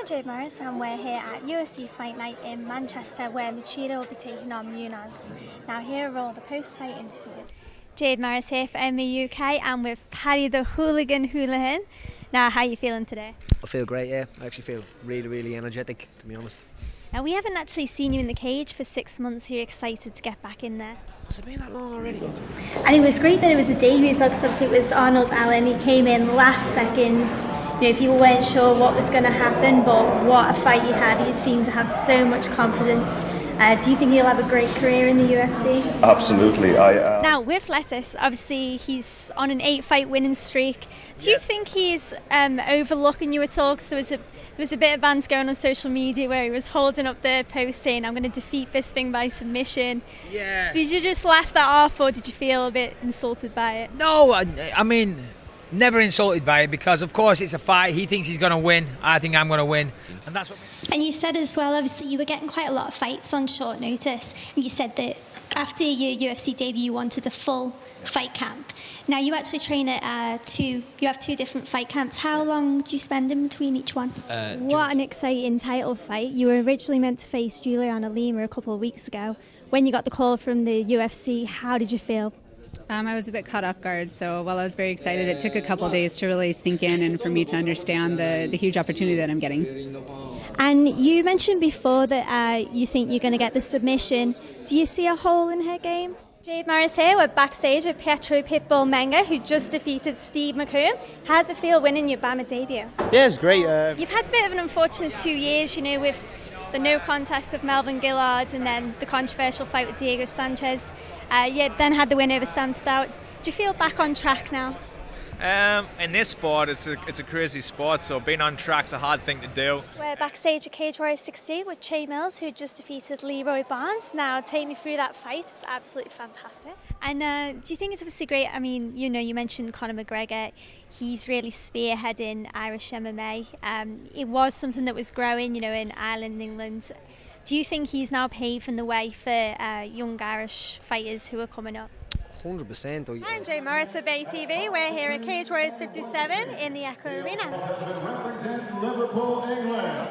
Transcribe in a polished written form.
Jade Morris and we're here at UFC Fight Night in Manchester where Machida will be taking on Munoz. Now here are all the post-fight interviews. Jade Morris here for ME UK and with Paddy the Hooligan Houlihan. Now how are you feeling today? I feel great, yeah. I actually feel really energetic, to be honest. Now we haven't actually seen you in the cage for 6 months. Are you excited to get back in there? Has it been that long already? And it was great that it was a debut, so obviously it was Arnold Allen. He came in last second. You know, people weren't sure what was going to happen, but what a fight he had. He seemed to have so much confidence. Do you think he'll have a great career in the UFC? Absolutely. Now with Lettuce, obviously he's on an 8-fight winning streak. Do you think he's overlooking you at all? Because there was a bit of bands going on social media where he was holding up the post saying, "I'm going to defeat Bisping by submission." Yeah. Did you just laugh that off, or did you feel a bit insulted by it? No, I mean, never insulted by it, because of course it's a fight. He thinks he's going to win. I think I'm going to win, and that's what. And you said as well, obviously you were getting quite a lot of fights on short notice, and you said that after your UFC debut you wanted a full fight camp. Now you actually train at you have two different fight camps. How long do you spend in between each one? What an exciting title fight. You were originally meant to face Juliana Lima a couple of weeks ago. When you got the call from the UFC, how did you feel? I was a bit caught off guard, so while I was very excited, it took a couple of days to really sink in and for me to understand the huge opportunity that I'm getting. And you mentioned before that you think you're going to get the submission. Do you see a hole in her game? Jade Morris here. We're backstage with Pietro Pitbull Menga, who just defeated Steve McComb. How does it feel winning your BAMMA debut? Yeah, it's great. You've had a bit of an unfortunate 2 years, you know, with the no contest with Melvin Gillard and then the controversial fight with Diego Sanchez. You then had the win over Sam Stout. Do you feel back on track now? In this sport, it's a crazy sport, so being on track's a hard thing to do. We're backstage at Cage Warriors 60 with Che Mills, who just defeated Leroy Barnes. Now, take me through that fight. It was absolutely fantastic. And do you think it's obviously great? I mean, you know, you mentioned Conor McGregor. He's really spearheading Irish MMA. It was something that was growing, you know, in Ireland and England. Do you think he's now paving the way for young Irish fighters who are coming up? 100%. I'm Jade Morris of Bay TV. We're here at Cage Warriors 57 in the Echo Arena. Represents Liverpool, England.